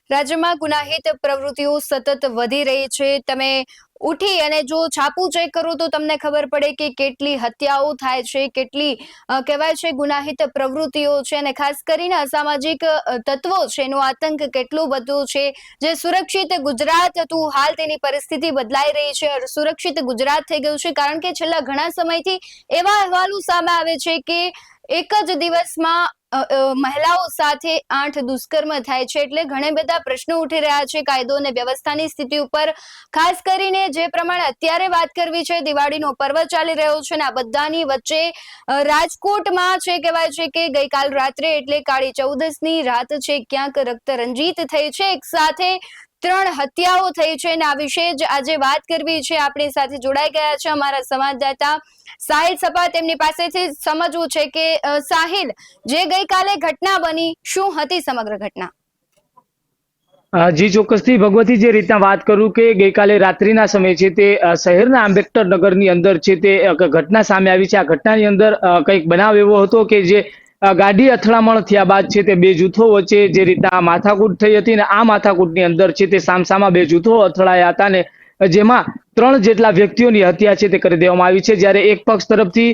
રાજ્યમાં ગુનાહિત પ્રવૃત્તિઓ સતત વધી રહી છે। તમે ઉઠી અને જો છાપું ચેક કરો તો તમને ખબર પડે કે કેટલી હત્યાઓ થાય છે, કેટલી કહેવાય છે ગુનાહિત પ્રવૃત્તિઓ છે અને ખાસ કરીને અસામાજિક તત્વો છે એનો આતંક કેટલો બધો છે। જે સુરક્ષિત ગુજરાત હતું હાલ તેની પરિસ્થિતિ બદલાઈ રહી છે। સુરક્ષિત ગુજરાત થઈ ગયું છે કારણ કે છેલ્લા ઘણા સમયથી એવા અહેવાલો સામે આવે છે કે એક જ દિવસમાં મહિલાઓ સાથે 8 દુષ્કર્મ થાય છે। એટલે ઘણા બધા પ્રશ્નો ઉઠી રહ્યા છે કાયદો અને વ્યવસ્થાની સ્થિતિ ઉપર। ખાસ કરીને જે પ્રમાણે અત્યારે વાત કરવી છે, દિવાળીનો પર્વ ચાલી રહ્યો છે અને આ બધાની વચ્ચે રાજકોટમાં છે કહેવાય છે કે ગઈકાલ રાત્રે એટલે કાળી ચૌદસની રાત છે, ક્યાંક રક્ત રંજીત થઈ છે। એક સાથે 3 હત્યાઓ થઈ છે અને આ વિશે જ આજે વાત કરવી છે। આપણી સાથે જોડાઈ ગયા છે અમારા સંવાદદાતા સાહિલ સપા। તેમની પાસેથી સમજવું છે કે સાહિલ, જે ગઈકાલે ઘટના બની, શું હતી સમગ્ર ઘટના? જી ચોક્કસથી ભગવતી, જે રીતના વાત કરું કે ગઈકાલે રાત્રિના સમય છે તે શહેરના આંબેડકર નગરની અંદર છે તે ઘટના સામે આવી છે। આ ઘટનાની અંદર કંઈક બનાવ એવો હતો કે જે ગાડી અથડામણ થયા બાદ છે તે બે જૂથો વચ્ચે જે રીતના માથાકૂટ થઈ હતી ને આ માથાકૂટની અંદર છે તે સામસામા બે જૂથો અથડાયા હતા ને જેમાં 3 જેટલા વ્યક્તિઓની હત્યા છે તે કરી દેવામાં આવી છે। જ્યારે એક પક્ષ તરફથી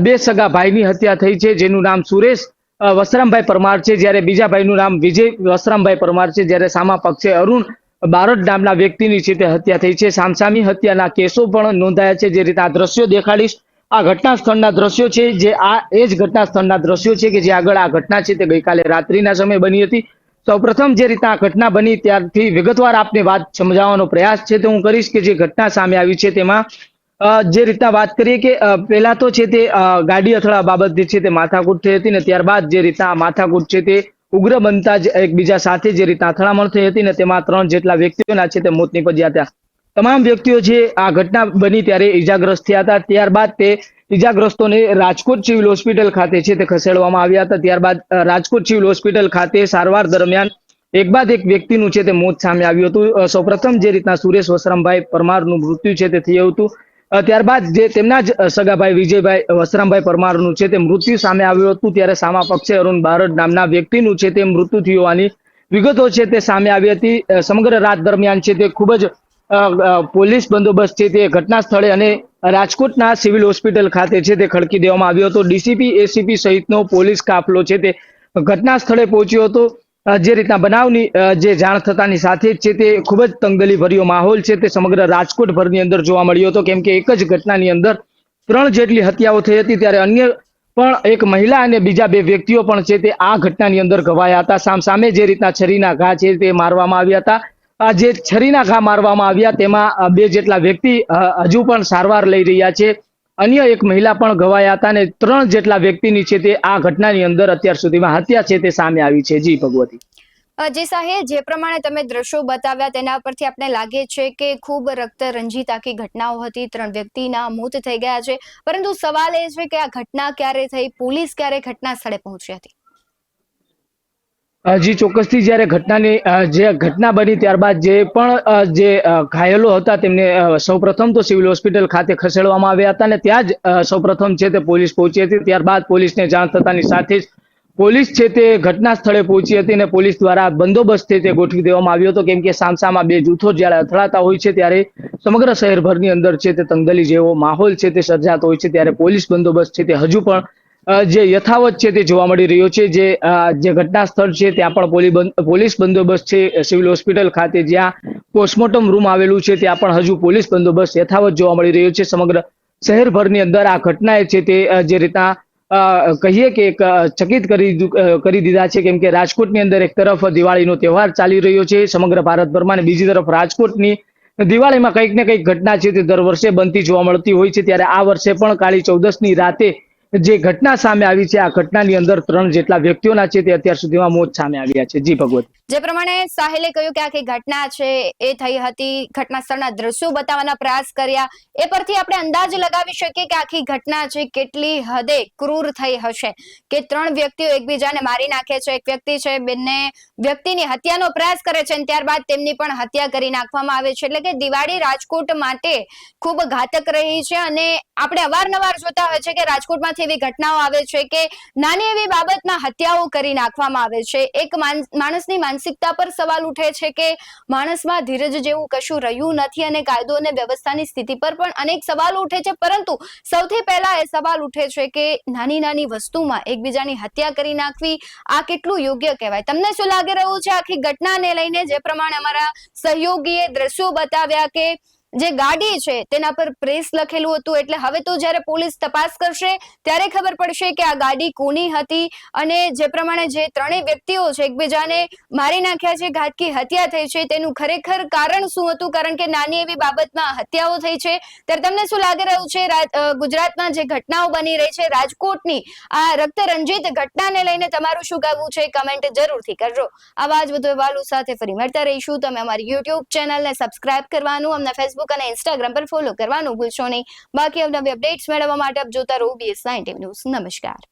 બે સગા ભાઈની હત્યા થઈ છે, જેનું નામ સુરેશ વસરામભાઈ પરમાર છે, જ્યારે બીજા ભાઈનું નામ વિજય વસરામભાઈ પરમાર છે, જ્યારે સામા પક્ષે અરુણ બારડ નામના વ્યક્તિની છે તે હત્યા થઈ છે। સામસામી હત્યાના કેસો પણ નોંધાયા છે। જે રીતે આ દ્રશ્યો દેખાડીશ, આ ઘટના સ્થળના દ્રશ્યો છે, જે આ એ જ ઘટના સ્થળના દ્રશ્યો છે કે જે આગળ આ ઘટના છે તે ગઈકાલે રાત્રિના સમયે બની હતી। સૌપ્રથમ જે રીતે આ ઘટના બની ત્યારથી વિગતવાર આપને વાત સમજાવવાનો પ્રયાસ છે તે હું કરીશ કે જે ઘટના સામે આવી છે તેમાં જે રીતના વાત કરીએ કે પહેલા તો છે તે ગાડી અથડાવા બાબતે છે તે માથાકૂટ થઈ હતી ને ત્યારબાદ જે રીતના માથાકૂટ છે તે ઉગ્ર બનતા જ એકબીજા સાથે જે રીતના અથડામણ થઈ હતી ને તેમાં 3 જેટલા વ્યક્તિઓના છે તે મોત નીપજ્યા હતા। તમામ વ્યક્તિઓ જે આ ઘટના બની ત્યારે ઈજાગ્રસ્ત થયા હતા। ત્યારબાદ તે ઈજાગ્રસ્તોને રાજકોટ સિવિલ હોસ્પિટલ ખાતે છે તે ખસેડવામાં આવ્યા હતા। ત્યારબાદ રાજકોટ સિવિલ હોસ્પિટલ ખાતે સારવાર દરમિયાન એક બાદ એક વ્યક્તિનું છે તે મોત સામે આવ્યું હતું। સૌપ્રથમ જે રીતના સુરેશ વસરામભાઈ પરમારનું મૃત્યુ છે તે થયું હતું। ત્યારબાદ જે તેમના જ સગાભાઈ વિજયભાઈ વસરામભાઈ પરમારનું છે તે મૃત્યુ સામે આવ્યું હતું। ત્યારે સામા પક્ષે અરુણ બારડ નામના વ્યક્તિનું છે તે મૃત્યુ થયું હોવાની વિગતો છે તે સામે આવી હતી। સમગ્ર રાત દરમિયાન છે તે ખૂબ જ પોલીસ બંદોબસ્ત છે તે ઘટના સ્થળે અને રાજકોટના સિવિલ હોસ્પિટલ ખાતે છે તે ખડકી દેવામાં આવ્યો હતો। ડીસીપી, એસીપી સહિતનો પોલીસ કાફલો છે તે ઘટના સ્થળે પહોંચ્યો હતો। જે રીતના બનાવની જે જાણ થતાની સાથે જ છે તે ખૂબ જ તંગદલી ભર્યો માહોલ છે તે સમગ્ર રાજકોટ ભરની અંદર જોવા મળ્યો હતો, કેમ કે એક જ ઘટનાની અંદર 3 જેટલી હત્યાઓ થઈ હતી। ત્યારે અન્ય પણ એક મહિલા અને બીજા 2 વ્યક્તિઓ પણ છે તે આ ઘટનાની અંદર ઘવાયા હતા। સામસામે જે રીતના છરીના ઘા છે તે મારવામાં આવ્યા હતા। આ જે છરીના ઘા મારવામાં આવ્યા તેમાં 2 જેટલા વ્યક્તિ હજુ પણ સારવાર લઈ રહ્યા છે। અન્ય એક મહિલા પણ ઘવાયા હતા અને 3 જેટલા વ્યક્તિની છે તે આ ઘટનાની અંદર અત્યાર સુધીમાં હત્યા છે તે સામે આવી છે। જી ભગવતી। જી સાહેબ, જે પ્રમાણે તમે દ્રશ્યો બતાવ્યા તેના પરથી આપણે લાગે છે કે ખૂબ રક્ત રંજીત આખી ઘટનાઓ હતી। 3 વ્યક્તિના મોત થઈ ગયા છે, પરંતુ સવાલ એ છે કે આ ઘટના ક્યારે થઈ, પોલીસ ક્યારે ઘટના સ્થળે પહોંચી હતી? જી ચોક્કસથી, જ્યારે જે ઘટના બની ત્યારબાદ જે પણ જે ઘાયલો હતા તેમને સૌપ્રથમ તો સિવિલ હોસ્પિટલ ખાતે ખસેડવામાં આવ્યા હતા અને ત્યાં જ સૌપ્રથમ છે તે પોલીસ પહોંચી હતી। ત્યારબાદ પોલીસને જાણ થતાની સાથે જ પોલીસ છે તે ઘટના સ્થળે પહોંચી હતી અને પોલીસ દ્વારા બંદોબસ્ત છે તે ગોઠવી દેવામાં આવ્યો હતો, કેમ કે સામસામા બે જૂથો જ્યારે અથડાતા હોય છે ત્યારે સમગ્ર શહેરભરની અંદર છે તે તંગદલી જેવો માહોલ છે તે સર્જાતો હોય છે। ત્યારે પોલીસ બંદોબસ્ત છે તે હજુ પણ જે યથાવત છે તે જોવા મળી રહ્યો છે। જે ઘટના સ્થળ છે ત્યાં પણ પોલીસ બંદોબસ્ત છે। સિવિલ હોસ્પિટલ ખાતે જ્યાં પોસ્ટમોર્ટમ રૂમ આવેલું છે ત્યાં પણ હજુ પોલીસ બંદોબસ્ત યથાવત જોવા મળી રહ્યો છે। સમગ્ર શહેરભરની અંદર આ ઘટનાએ છે તે જે રીતના કહીએ કે એક ચકિત કરી દીધા છે, કેમ કે રાજકોટની અંદર એક તરફ દિવાળીનો તહેવાર ચાલી રહ્યો છે સમગ્ર ભારતભરમાં અને બીજી તરફ રાજકોટની દિવાળીમાં કંઈક ને કંઈક ઘટના છે તે દર વર્ષે બનતી જોવા મળતી હોય છે। ત્યારે આ વર્ષે પણ કાળી ચૌદસની રાતે જે ઘટના સામે આવી છે આ ઘટનાની અંદર 3 જેટલા વ્યક્તિઓના છે તે અત્યાર સુધીમાં મોત સામે આવ્યા છે। જી ભગવત। જે પ્રમાણે સાહિલે કહ્યું કે આખી ઘટના છે એ થઈ હતી, ઘટના સ્થળના દ્રશ્યો બતાવવાના પ્રયાસ કર્યા, એ પરથી આપણે અંદાજ લગાવી શકીએ કે આખી ઘટના છે કેટલી હદે ક્રૂર થઈ હશે કે 3 વ્યક્તિઓ એકબીજાને મારી નાખે છે। એક વ્યક્તિ છે બંને વ્યક્તિની હત્યાનો પ્રયાસ કરે છે અને ત્યારબાદ તેમની પણ હત્યા કરી નાખવામાં આવે છે। એટલે કે દિવાળી રાજકોટ માટે ખૂબ ઘાતક રહી છે અને આપણે અવારનવાર જોતા હોય છે કે રાજકોટમાંથી એવી ઘટનાઓ આવે છે કે નાની એવી બાબતમાં હત્યાઓ કરી નાખવામાં આવે છે। એક માણસની માનસિકતા પર સવાલ ઉઠે છે કે માણસમાં ધીરજ જેવું કશું રહ્યું નથી અને કાયદો અને વ્યવસ્થાની સ્થિતિ પર પણ અનેક સવાલો ઉઠે છે. પરંતુ સૌથી પહેલા એ સવાલ ઉઠે છે કે નાની નાની વસ્તુમાં એકબીજાની હત્યા કરી નાખવી આ કેટલું યોગ્ય કહેવાય? તમને શું લાગી રહ્યું છે આખી ઘટનાને લઈને? જે પ્રમાણે અમારા સહયોગીએ દ્રશ્યો બતાવ્યા કે જે ગાડી છે તેના પર પ્રેસ લખેલું હતું, એટલે હવે તો જ્યારે પોલીસ તપાસ કરશે ત્યારે ખબર પડશે કે આ ગાડી કોની હતી અને જે પ્રમાણે જે ત્રણેય વ્યક્તિઓ છે એકબીજાને મારી નાખ્યા છે, ઘાતકી હત્યા થઈ છે, તેનું ખરેખર કારણ શું હતું? કારણ કે નાની એવી બાબતમાં હત્યાઓ થઈ છે. ત્યારે તમને શું લાગી રહ્યું છે ગુજરાતના જે ઘટનાઓ બની રહી છે, રાજકોટની આ રક્તરંજિત ઘટનાને લઈને તમારું શું કહેવું છે? કમેન્ટ જરૂરથી કરજો. આવા જ વધુ અહેવાલો સાથે ફરી મળતા રહીશું. તમે અમારી યુટ્યુબ ચેનલને સબસ્ક્રાઇબ કરવાનું, અમને ફેસબુક અને ઇન્સ્ટાગ્રામ પર ફોલો કરવાનું ભૂલશો નહીં. બાકી અવનવી અપડેટ્સ મેળવવા માટે આપ જોતા રહો BS9 ટીવી ન્યૂઝ. નમસ્કાર.